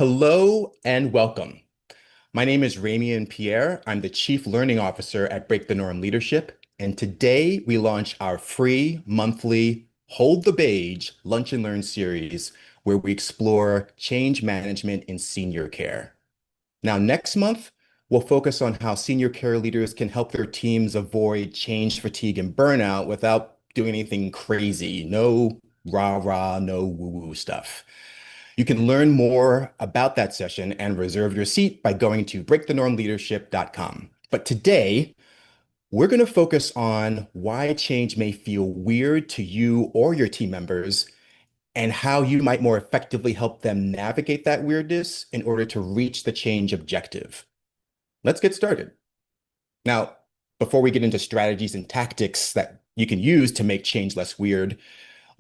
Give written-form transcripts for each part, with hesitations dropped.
Hello and welcome. My name is Ramian Pierre. I'm the Chief Learning Officer at Break the Norm Leadership. And today we launch our free monthly Hold the Beige Lunch and Learn series where we explore change management in senior care. Now, next month, we'll focus on how senior care leaders can help their teams avoid change fatigue and burnout without doing anything crazy. No rah-rah, no woo-woo stuff. You can learn more about that session and reserve your seat by going to breakthenormleadership.com. But today, we're going to focus on why change may feel weird to you or your team members and how you might more effectively help them navigate that weirdness in order to reach the change objective. Let's get started. Now, before we get into strategies and tactics that you can use to make change less weird,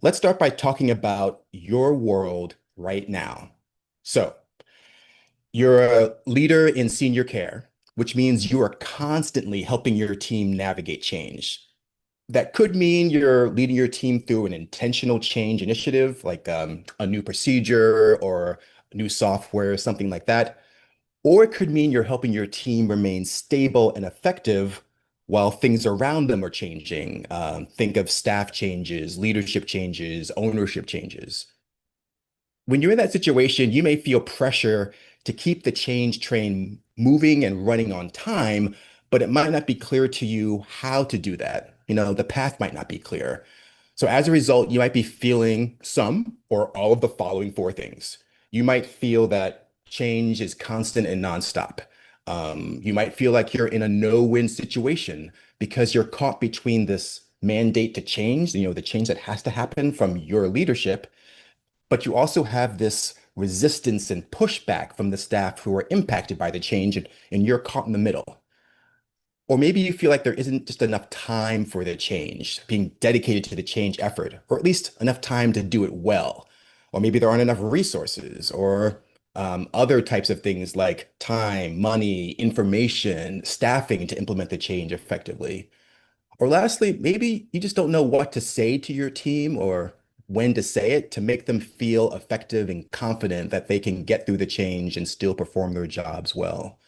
let's start by talking about your world right now. So, you're a leader in senior care, which means you are constantly helping your team navigate change. That could mean you're leading your team through an intentional change initiative, like a new procedure or new software, something like that. Or it could mean you're helping your team remain stable and effective while things around them are changing. Think of staff changes, leadership changes, ownership changes. When you're in that situation, you may feel pressure to keep the change train moving and running on time, but it might not be clear to you how to do that. The path might not be clear. So as a result, you might be feeling some or all of the following four things. You might feel that change is constant and nonstop. You might feel like you're in a no-win situation because you're caught between this mandate to change, the change that has to happen from your leadership, but you also have this resistance and pushback from the staff who are impacted by the change, and you're caught in the middle. Or maybe you feel like there isn't just enough time for the change, being dedicated to the change effort, or at least enough time to do it well. Or maybe there aren't enough resources or other types of things like time, money, information, staffing to implement the change effectively. Or lastly, maybe you just don't know what to say to your team or when to say it to make them feel effective and confident that they can get through the change and still perform their jobs well.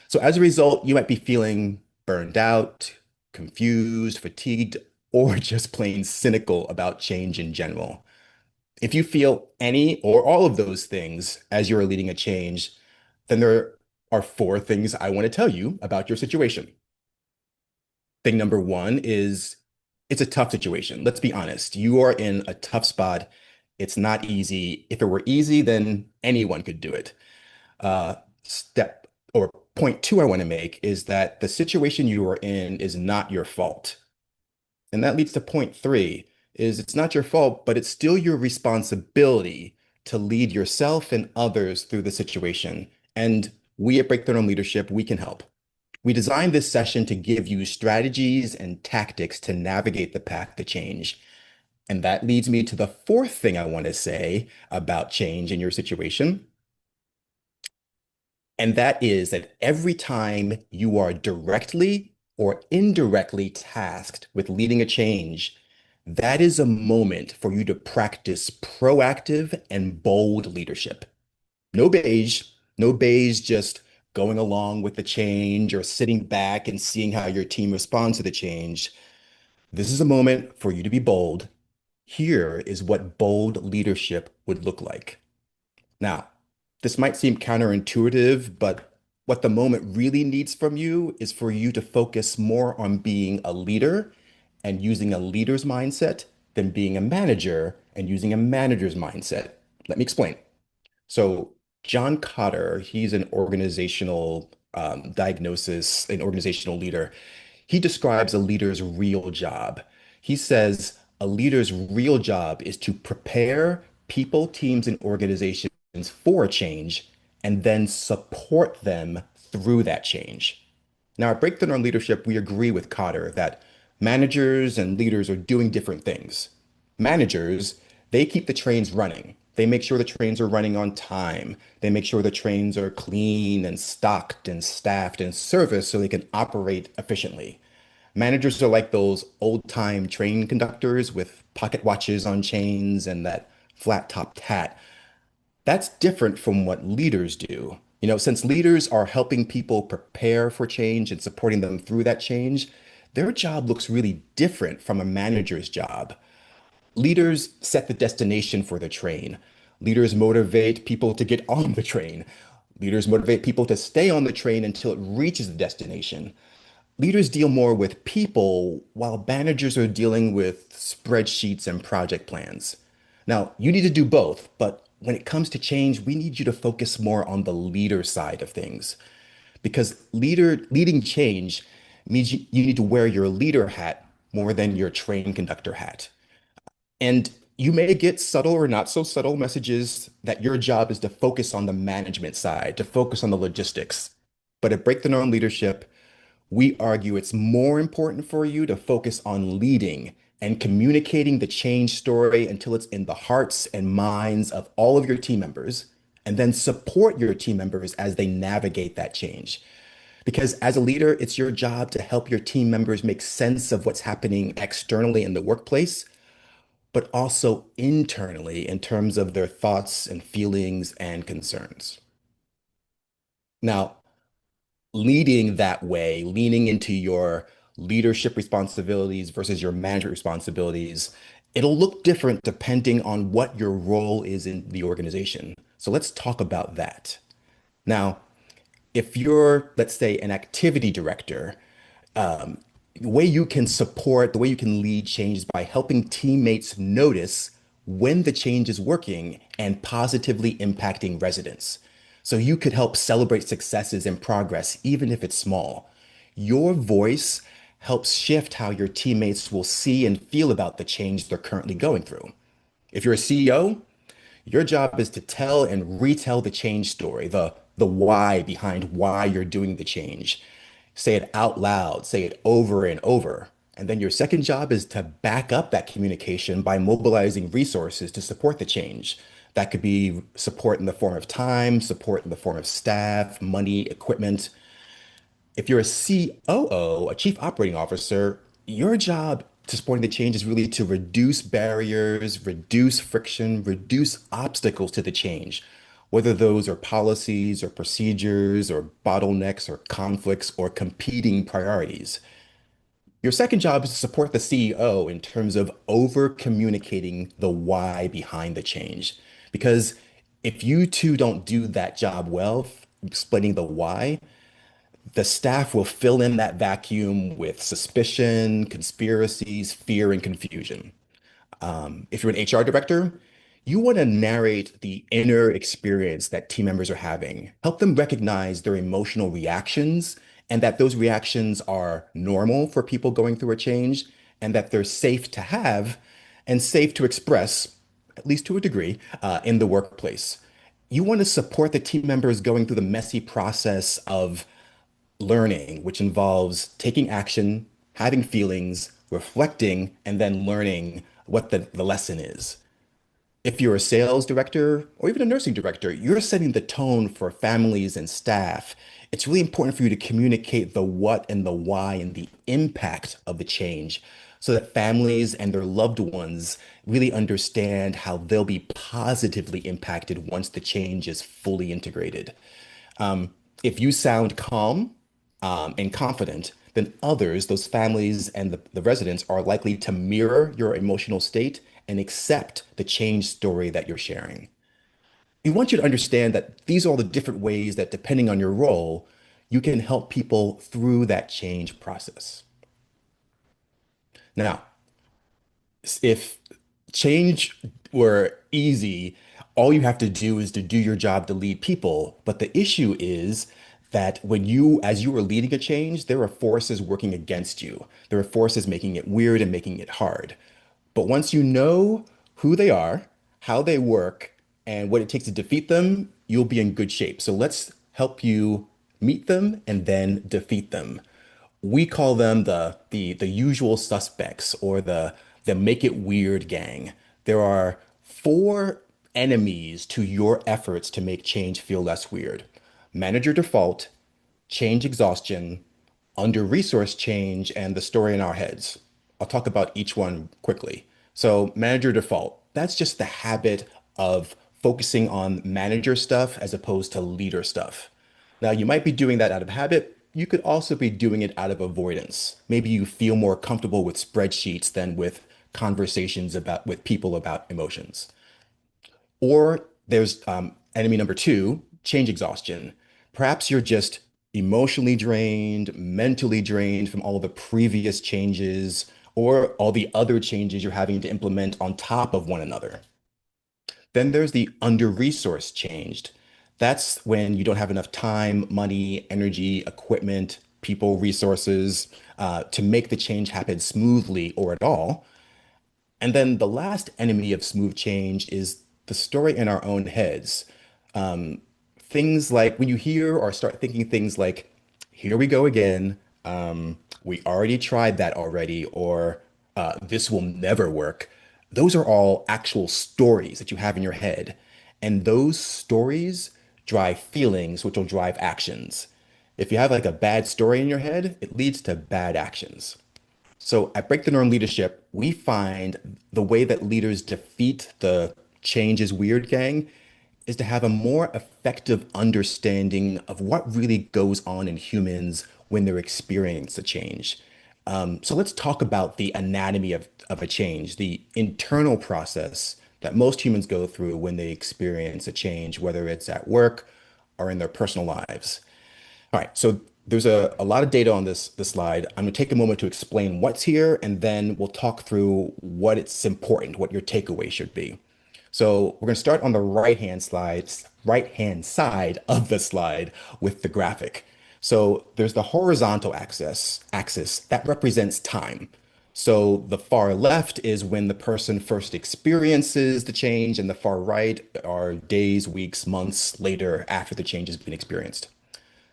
So as a result, you might be feeling burned out, confused, fatigued, or just plain cynical about change in general. If you feel any or all of those things as you're leading a change, then there are four things I want to tell you about your situation. Thing number one is it's a tough situation. Let's be honest. You are in a tough spot. It's not easy. If it were easy, then anyone could do it. Step or point two I want to make is that the situation you are in is not your fault. And that leads to point three is it's not your fault, but it's still your responsibility to lead yourself and others through the situation. And we at Breakthrough on Leadership, we can help. We designed this session to give you strategies and tactics to navigate the path to change. And that leads me to the fourth thing I want to say about change in your situation. And that is that every time you are directly or indirectly tasked with leading a change, that is a moment for you to practice proactive and bold leadership. No beige, no beige, just going along with the change or sitting back and seeing how your team responds to the change. This is a moment for you to be bold. Here is what bold leadership would look like. Now, this might seem counterintuitive, but what the moment really needs from you is for you to focus more on being a leader and using a leader's mindset than being a manager and using a manager's mindset. Let me explain. So John Cotter, he's an organizational diagnosis, an organizational leader. He describes a leader's real job. He says a leader's real job is to prepare people, teams, and organizations for a change and then support them through that change. Now, at Breakthrough on Leadership, we agree with Cotter that managers and leaders are doing different things. Managers, they keep the trains running. They make sure the trains are running on time. They make sure the trains are clean and stocked and staffed and serviced so they can operate efficiently. Managers are like those old-time train conductors with pocket watches on chains and that flat-topped hat. That's different from what leaders do. Since leaders are helping people prepare for change and supporting them through that change, their job looks really different from a manager's job. Leaders set the destination for the train. Leaders motivate people to get on the train. Leaders motivate people to stay on the train until it reaches the destination. Leaders deal more with people while managers are dealing with spreadsheets and project plans. Now, you need to do both, but when it comes to change, we need you to focus more on the leader side of things because leading change means you need to wear your leader hat more than your train conductor hat. And you may get subtle or not so subtle messages that your job is to focus on the management side, to focus on the logistics. But at Break the Norm Leadership, we argue it's more important for you to focus on leading and communicating the change story until it's in the hearts and minds of all of your team members, and then support your team members as they navigate that change. Because as a leader, it's your job to help your team members make sense of what's happening externally in the workplace, but also internally in terms of their thoughts and feelings and concerns. Now, leading that way, leaning into your leadership responsibilities versus your management responsibilities, it'll look different depending on what your role is in the organization. So let's talk about that. Now, if you're, let's say, an activity director, the way you can support, the way you can lead change is by helping teammates notice when the change is working and positively impacting residents. So you could help celebrate successes and progress, even if it's small. Your voice helps shift how your teammates will see and feel about the change they're currently going through. If you're a CEO, your job is to tell and retell the change story, the why behind why you're doing the change. Say it out loud, say it over and over. And then your second job is to back up that communication by mobilizing resources to support the change. That could be support in the form of time, support in the form of staff, money, equipment. If you're a COO, a chief operating officer, your job to supporting the change is really to reduce barriers, reduce friction, reduce obstacles to the change, whether those are policies or procedures or bottlenecks or conflicts or competing priorities. Your second job is to support the CEO in terms of over communicating the why behind the change. Because if you two don't do that job well, explaining the why, the staff will fill in that vacuum with suspicion, conspiracies, fear, and confusion. If you're an HR director, you want to narrate the inner experience that team members are having, help them recognize their emotional reactions and that those reactions are normal for people going through a change and that they're safe to have and safe to express, at least to a degree, in the workplace. You want to support the team members going through the messy process of learning, which involves taking action, having feelings, reflecting, and then learning what the lesson is. If you're a sales director or even a nursing director, you're setting the tone for families and staff. It's really important for you to communicate the what and the why and the impact of the change so that families and their loved ones really understand how they'll be positively impacted once the change is fully integrated. If you sound calm and confident, then others, those families and the residents, are likely to mirror your emotional state and accept the change story that you're sharing. We want you to understand that these are all the different ways that, depending on your role, you can help people through that change process. Now, if change were easy, all you have to do is to do your job to lead people. But the issue is that as you are leading a change, there are forces working against you. There are forces making it weird and making it hard. But once you know who they are, how they work, and what it takes to defeat them, you'll be in good shape. So let's help you meet them and then defeat them. We call them the usual suspects or the make it weird gang. There are four enemies to your efforts to make change feel less weird. Manager default, change exhaustion, under resource change, and the story in our heads. I'll talk about each one quickly. So, manager default, that's just the habit of focusing on manager stuff as opposed to leader stuff. Now, you might be doing that out of habit. You could also be doing it out of avoidance. Maybe you feel more comfortable with spreadsheets than with conversations about with people about emotions. Or there's enemy number two, change exhaustion. Perhaps you're just emotionally drained, mentally drained from all the previous changes or all the other changes you're having to implement on top of one another. Then there's the under-resourced changed. That's when you don't have enough time, money, energy, equipment, people, resources to make the change happen smoothly or at all. And then the last enemy of smooth change is the story in our own heads. Things like when you hear or start thinking things like, here we go again, we already tried that already, or this will never work. Those are all actual stories that you have in your head. And those stories drive feelings, which will drive actions. If you have like a bad story in your head, it leads to bad actions. So at Break the Norm Leadership, we find the way that leaders defeat the change is weird gang is to have a more effective understanding of what really goes on in humans when they're experiencing a change. So let's talk about the anatomy of a change, the internal process that most humans go through when they experience a change, whether it's at work or in their personal lives. All right, so there's a lot of data on this slide. I'm going to take a moment to explain what's here, and then we'll talk through what it's important, what your takeaway should be. So we're going to start on the right-hand side of the slide with the graphic. So there's the horizontal axis that represents time. So the far left is when the person first experiences the change, and the far right are days, weeks, months later after the change has been experienced.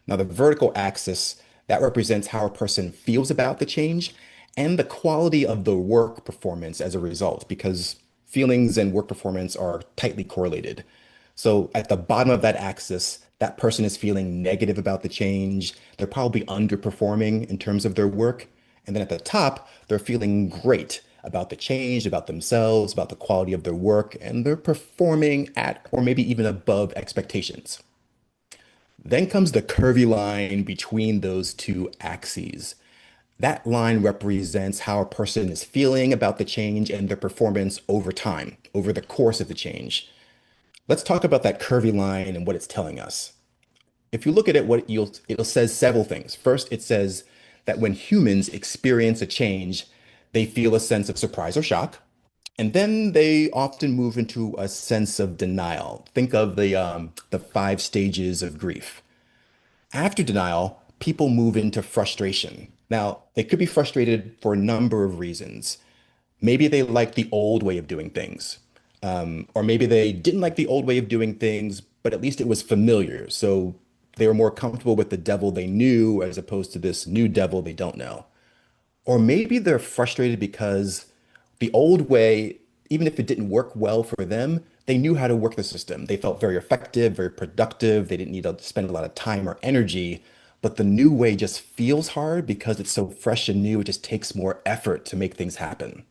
Now, the vertical axis, that represents how a person feels about the change and the quality of the work performance as a result, because feelings and work performance are tightly correlated. So at the bottom of that axis, that person is feeling negative about the change. They're probably underperforming in terms of their work. And then at the top, they're feeling great about the change, about themselves, about the quality of their work, and they're performing at or maybe even above expectations. Then comes the curvy line between those two axes. That line represents how a person is feeling about the change and their performance over time, over the course of the change. Let's talk about that curvy line and what it's telling us. If you look at it, it says several things. First, it says that when humans experience a change, they feel a sense of surprise or shock, and then they often move into a sense of denial. Think of the five stages of grief. After denial, people move into frustration. Now, they could be frustrated for a number of reasons. Maybe they like the old way of doing things. Or maybe they didn't like the old way of doing things, but at least it was familiar. So they were more comfortable with the devil they knew as opposed to this new devil they don't know. Or maybe they're frustrated because the old way, even if it didn't work well for them, they knew how to work the system. They felt very effective, very productive. They didn't need to spend a lot of time or energy. But the new way just feels hard because it's so fresh and new. It just takes more effort to make things happen.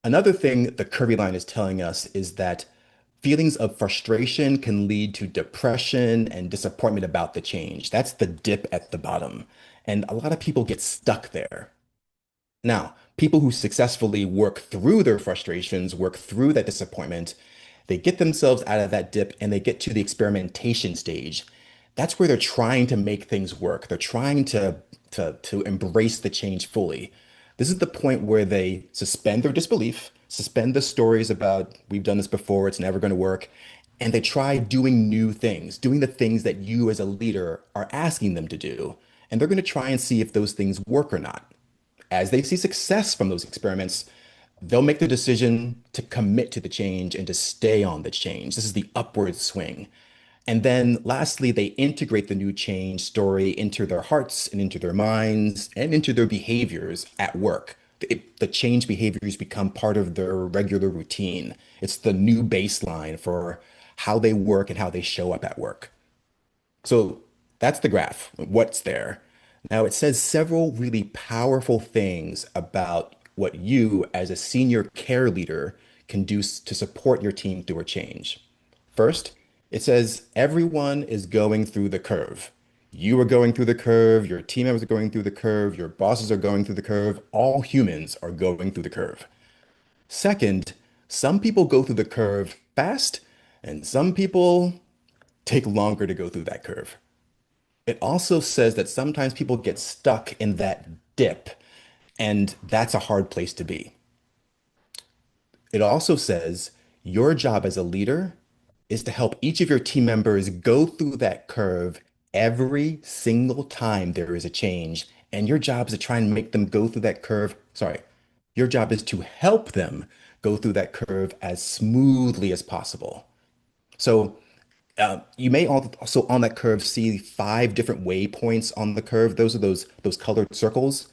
Another thing the curvy line is telling us is that feelings of frustration can lead to depression and disappointment about the change. That's the dip at the bottom. And a lot of people get stuck there. Now, people who successfully work through their frustrations, work through that disappointment, they get themselves out of that dip and they get to the experimentation stage. That's where they're trying to make things work. They're trying to embrace the change fully. This is the point where they suspend their disbelief, suspend the stories about we've done this before, it's never going to work, and they try doing new things, doing the things that you as a leader are asking them to do. And they're going to try and see if those things work or not. As they see success from those experiments, they'll make the decision to commit to the change and to stay on the change. This is the upward swing. And then lastly, they integrate the new change story into their hearts and into their minds and into their behaviors at work. The change behaviors become part of their regular routine. It's the new baseline for how they work and how they show up at work. So that's the graph, what's there. Now it says several really powerful things about what you as a senior care leader can do to support your team through a change. First, it says everyone is going through the curve. You are going through the curve, your team members are going through the curve, your bosses are going through the curve, all humans are going through the curve. Second, some people go through the curve fast, and some people take longer to go through that curve. It also says that sometimes people get stuck in that dip, and that's a hard place to be. It also says your job as a leader is to help each of your team members go through that curve every single time there is a change. And your job is to try and make them go through that curve. Sorry, your job is to help them go through that curve as smoothly as possible. So you may also on that curve see five different waypoints on the curve. Those are those colored circles.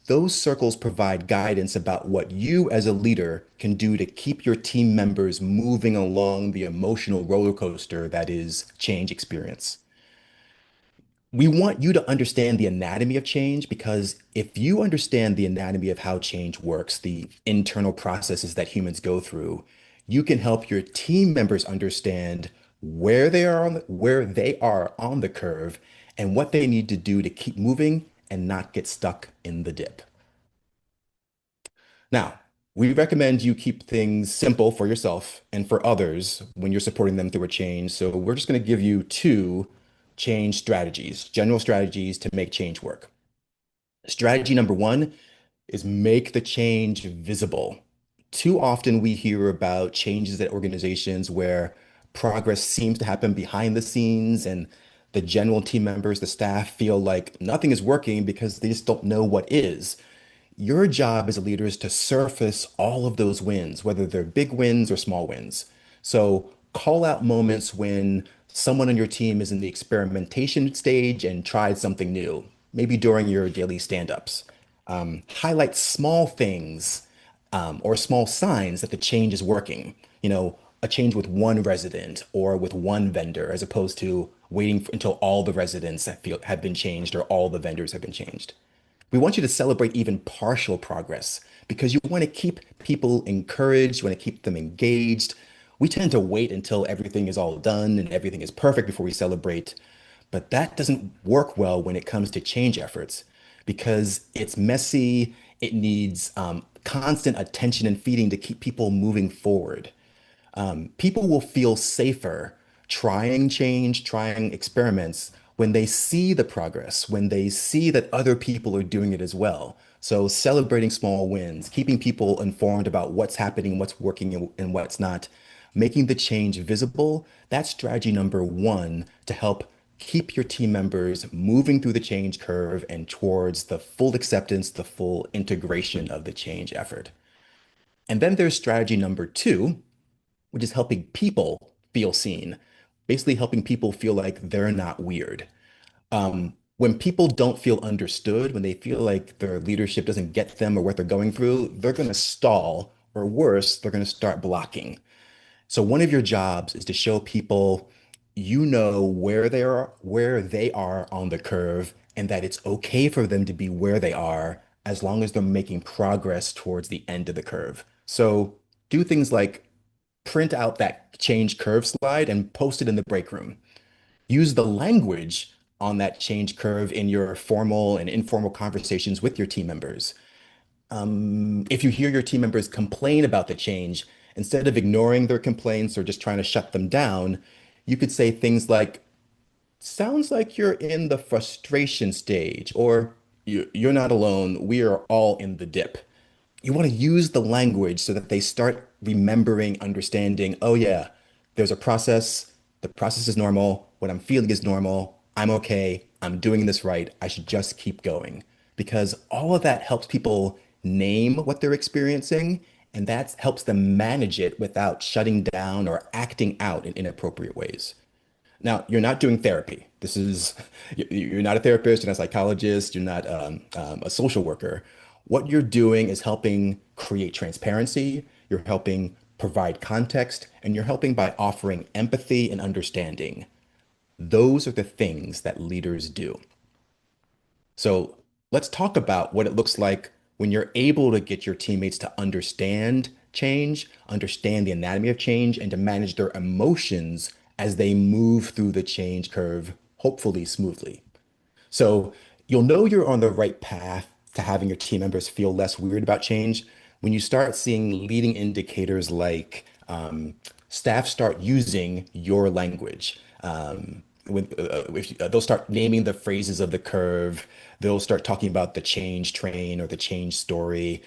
Those circles provide guidance about what you as a leader can do to keep your team members moving along the emotional roller coaster that is change experience. We want you to understand the anatomy of change because if you understand the anatomy of how change works, the internal processes that humans go through, you can help your team members understand where they are on the curve and what they need to do to keep moving and not get stuck in the dip. Now, we recommend you keep things simple for yourself and for others when you're supporting them through a change. So we're just going to give you two change strategies, general strategies to make change work. Strategy number one is make the change visible. Too often we hear about changes at organizations where progress seems to happen behind the scenes and the general team members, the staff feel like nothing is working because they just don't know what is. Your job as a leader is to surface all of those wins, whether they're big wins or small wins. So call out moments when someone on your team is in the experimentation stage and tried something new, maybe during your daily stand-ups. Highlight small things or small signs that the change is working. A change with one resident or with one vendor, as opposed to waiting until all the residents have been changed or all the vendors have been changed. We want you to celebrate even partial progress because you want to keep people encouraged, you want to keep them engaged. We tend to wait until everything is all done and everything is perfect before we celebrate, but that doesn't work well when it comes to change efforts because it's messy, it needs constant attention and feeding to keep people moving forward. People will feel safer trying change, trying experiments when they see the progress, when they see that other people are doing it as well. So celebrating small wins, keeping people informed about what's happening, what's working, and what's not, making the change visible, that's strategy number one to help keep your team members moving through the change curve and towards the full acceptance, the full integration of the change effort. And then there's strategy number two, which is helping people feel seen, basically helping people feel like they're not weird. When people don't feel understood, when they feel like their leadership doesn't get them or what they're going through, they're going to stall, or worse, they're going to start blocking. So one of your jobs is to show people you know where they are on the curve and that it's okay for them to be where they are as long as they're making progress towards the end of the curve. So do things like print out that change curve slide and post it in the break room. Use the language on that change curve in your formal and informal conversations with your team members. If you hear your team members complain about the change, instead of ignoring their complaints or just trying to shut them down, you could say things like, sounds like you're in the frustration stage, or you're not alone. We are all in the dip. You want to use the language so that they start remembering, understanding, oh, yeah, there's a process. The process is normal. What I'm feeling is normal. I'm okay. I'm doing this right. I should just keep going. Because all of that helps people name what they're experiencing, and that helps them manage it without shutting down or acting out in inappropriate ways. Now, you're not doing therapy. You're not a therapist, you're not a psychologist, you're not a social worker. What you're doing is helping create transparency, you're helping provide context, and you're helping by offering empathy and understanding. Those are the things that leaders do. So let's talk about what it looks like when you're able to get your teammates to understand change, understand the anatomy of change, and to manage their emotions as they move through the change curve, hopefully smoothly. So you'll know you're on the right path to having your team members feel less weird about change when you start seeing leading indicators like staff start using your language. They'll start naming the phrases of the curve. They'll start talking about the change train or the change story.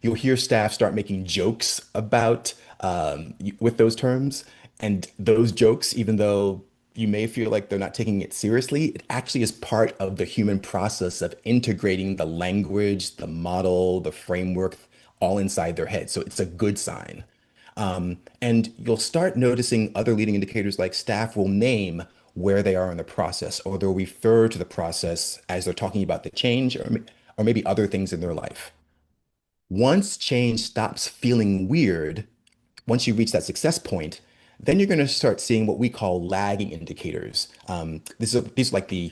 You'll hear staff start making jokes about with those terms, and those jokes, even though you may feel like they're not taking it seriously, it actually is part of the human process of integrating the language, the model, the framework, all inside their head. So it's a good sign. And you'll start noticing other leading indicators like staff will name where they are in the process, or they'll refer to the process as they're talking about the change or maybe other things in their life. Once change stops feeling weird, once you reach that success point, then you're going to start seeing what we call lagging indicators. These are like the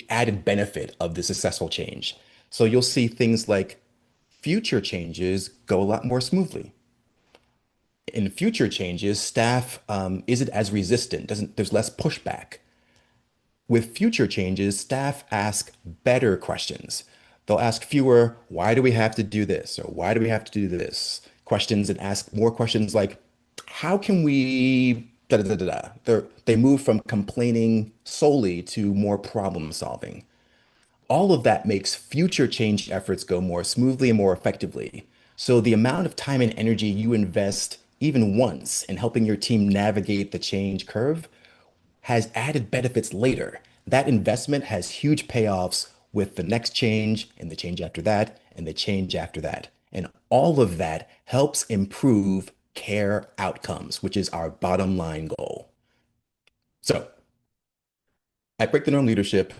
added benefit of the successful change. So you'll see things like future changes go a lot more smoothly. In future changes, staff isn't as resistant, doesn't there's less pushback. With future changes, staff ask better questions. They'll ask fewer, why do we have to do this? Or why do we have to do this? Questions and ask more questions like, how can we da da da da da? They move from complaining solely to more problem solving. All of that makes future change efforts go more smoothly and more effectively. So the amount of time and energy you invest even once in helping your team navigate the change curve has added benefits later. That investment has huge payoffs with the next change and the change after that and the change after that. And all of that helps improve care outcomes, which is our bottom line goal. So at Break the Norm Leadership,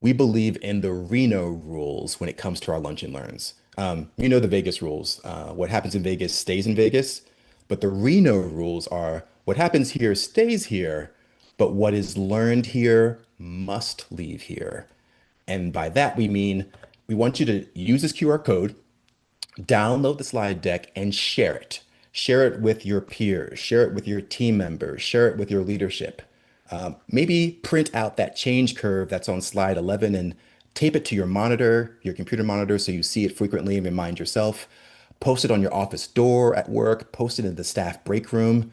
we believe in the Reno rules when it comes to our lunch and learns. You know the Vegas rules. What happens in Vegas stays in Vegas, but the Reno rules are what happens here stays here, but what is learned here must leave here. And by that, we mean we want you to use this QR code, download the slide deck, and share it. Share it with your peers, share it with your team members, share it with your leadership. Maybe print out that change curve that's on slide 11 and tape it to your monitor, your computer monitor, so you see it frequently and remind yourself. Post it on your office door at work, post it in the staff break room.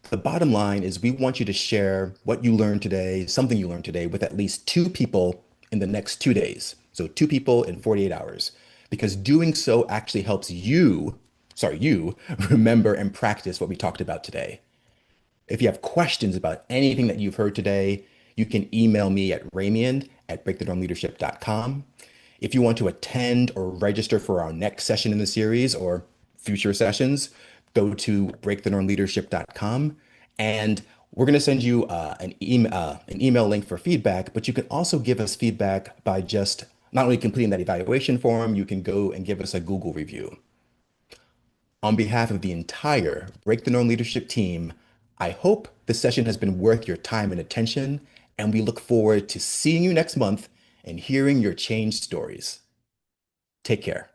The bottom line is we want you to share what you learned today, something you learned today, with at least two people in the next 2 days. So two people in 48 hours, because doing so actually helps you remember and practice what we talked about today. If you have questions about anything that you've heard today, you can email me at ramian@breakthenormleadership.com. If you want to attend or register for our next session in the series or future sessions, go to breakthenormleadership.com, and we're going to send you an email link for feedback, but you can also give us feedback by just not only completing that evaluation form, you can go and give us a Google review. On behalf of the entire Break the Norm leadership team, I hope this session has been worth your time and attention, and we look forward to seeing you next month and hearing your change stories. Take care.